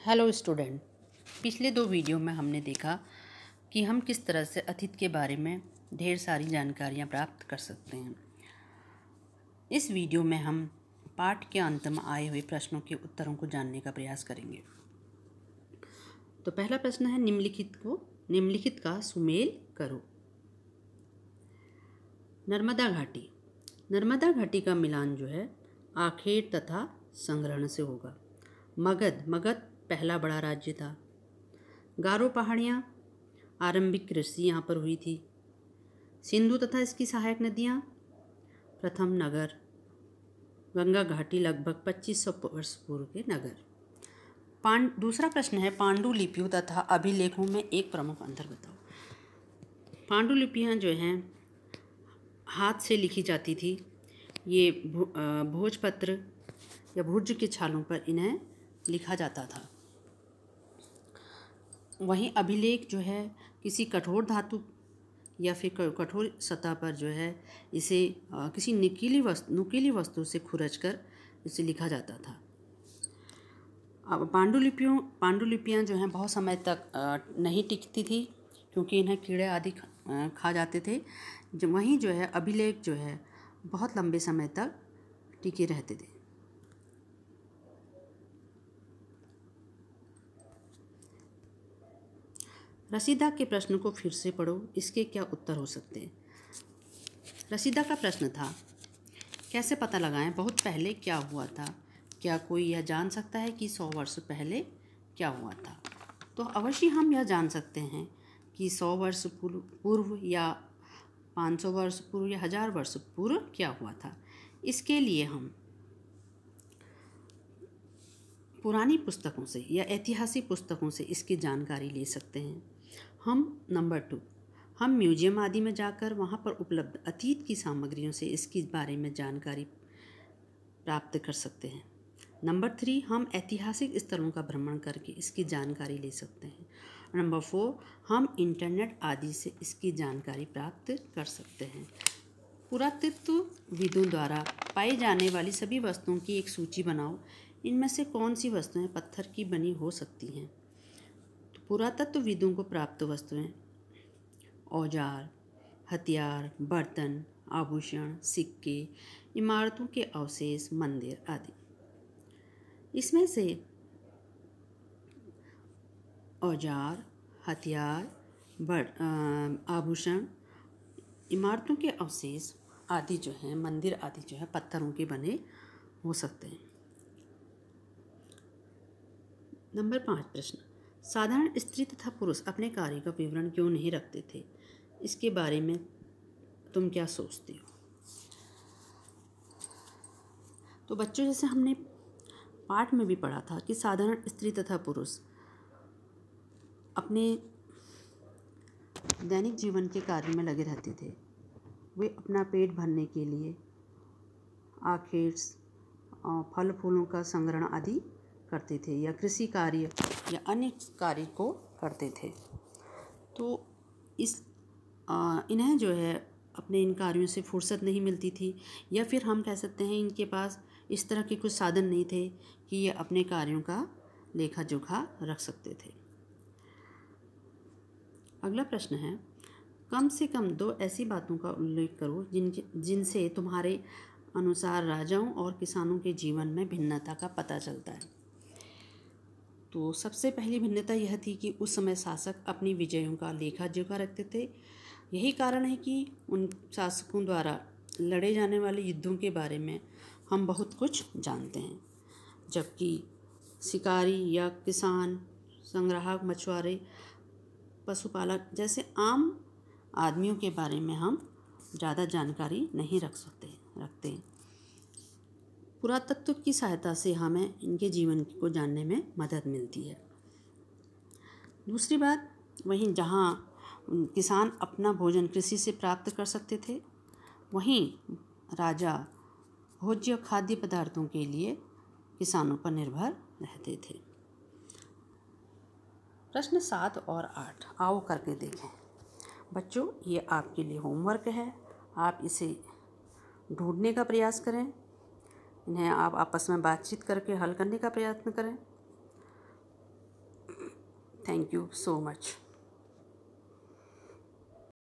Hello student. पिछले दो video में हमने देखा कि हम किस तरह से अतीत के बारे में ढेर सारी जानकारियाँ प्राप्त कर सकते हैं। इस वीडियो में हम पाठ के अंत में आए हुए प्रश्नों के उत्तरों को जानने का प्रयास करेंगे। तो पहला प्रश्न है, निम्नलिखित का सुमेल करो। नर्मदा घाटी। नर्मदा घाटी का मिलान जो है आखेट तथा संग्रहण से होगा। मगध पहला बड़ा राज्य था। गारो पहाड़ियाँ, आरंभिक कृषि यहाँ पर हुई थी। सिंधु तथा इसकी सहायक नदियाँ, प्रथम नगर। गंगा घाटी लगभग 2500 वर्ष पूर्व के नगर। दूसरा प्रश्न है, पांडुलिपियों तथा अभिलेखों में एक प्रमुख अंतर बताओ। पांडुलिपियाँ जो हैं हाथ से लिखी जाती थी। ये भोजपत्र या भुज के छालों पर इन्हें लिखा जाता था। वहीं अभिलेख जो है किसी कठोर धातु या फिर कठोर सतह पर जो है इसे किसी नुकीली वस्तु से खुरचकर इसे लिखा जाता था। अब पांडुलिपियाँ जो हैं बहुत समय तक नहीं टिकती थी क्योंकि इन्हें कीड़े आदि खा जाते थे। वहीं जो है अभिलेख जो है बहुत लंबे समय तक टिके रहते थे। रसीदा के प्रश्न को फिर से पढ़ो, इसके क्या उत्तर हो सकते हैं। रसीदा का प्रश्न था, कैसे पता लगाएं बहुत पहले क्या हुआ था। क्या कोई यह जान सकता है कि 100 वर्ष पहले क्या हुआ था। तो अवश्य हम यह जान सकते हैं कि 100 वर्ष पूर्व या 500 वर्ष पूर्व या 1000 वर्ष पूर्व क्या हुआ था। इसके लिए हम पुरानी पुस्तकों से या ऐतिहासिक पुस्तकों से इसकी जानकारी ले सकते हैं। नंबर 2, हम म्यूजियम आदि में जाकर वहाँ पर उपलब्ध अतीत की सामग्रियों से इसके बारे में जानकारी प्राप्त कर सकते हैं। नंबर 3, हम ऐतिहासिक स्थलों का भ्रमण करके इसकी जानकारी ले सकते हैं। नंबर 4, हम इंटरनेट आदि से इसकी जानकारी प्राप्त कर सकते हैं। पुरातत्वविदों द्वारा पाई जाने वाली सभी वस्तुओं की एक सूची बनाओ। इनमें से कौन सी वस्तुएं पत्थर की बनी हो सकती हैं। तो पुरातत्वविदों को प्राप्त वस्तुएं औजार, हथियार, बर्तन, आभूषण, सिक्के, इमारतों के अवशेष, मंदिर आदि। इसमें से औजार, हथियार, आभूषण, इमारतों के अवशेष आदि जो हैं, मंदिर आदि जो है पत्थरों के बने हो सकते हैं। नंबर 5 प्रश्न, साधारण स्त्री तथा पुरुष अपने कार्य का विवरण क्यों नहीं रखते थे। इसके बारे में तुम क्या सोचते हो। तो बच्चों, जैसे हमने पाठ में भी पढ़ा था कि साधारण स्त्री तथा पुरुष अपने दैनिक जीवन के कार्य में लगे रहते थे। वे अपना पेट भरने के लिए आखेट, फल फूलों का संग्रहण आदि करते थे या कृषि कार्य या अन्य कार्य को करते थे। तो इन्हें जो है अपने इन कार्यों से फुर्सत नहीं मिलती थी, या फिर हम कह सकते हैं इनके पास इस तरह के कुछ साधन नहीं थे कि ये अपने कार्यों का लेखा जोखा रख सकते थे। अगला प्रश्न है, कम से कम 2 ऐसी बातों का उल्लेख करो जिनसे तुम्हारे अनुसार राजाओं और किसानों के जीवन में भिन्नता का पता चलता है। तो सबसे पहली भिन्नता यह थी कि उस समय शासक अपनी विजयों का लेखा जोखा रखते थे। यही कारण है कि उन शासकों द्वारा लड़े जाने वाले युद्धों के बारे में हम बहुत कुछ जानते हैं, जबकि शिकारी या किसान, संग्राहक, मछुआरे, पशुपालक जैसे आम आदमियों के बारे में हम ज़्यादा जानकारी नहीं रखते। पुरातत्व की सहायता से हमें इनके जीवन को जानने में मदद मिलती है। दूसरी बात, वहीं जहाँ किसान अपना भोजन कृषि से प्राप्त कर सकते थे, वहीं राजा भोज्य खाद्य पदार्थों के लिए किसानों पर निर्भर रहते थे। प्रश्न 7 और 8 आओ करके देखें। बच्चों, ये आपके लिए होमवर्क है। आप इसे ढूंढने का प्रयास करें। इन्हें आप आपस में बातचीत करके हल करने का प्रयत्न करें। Thank you so much.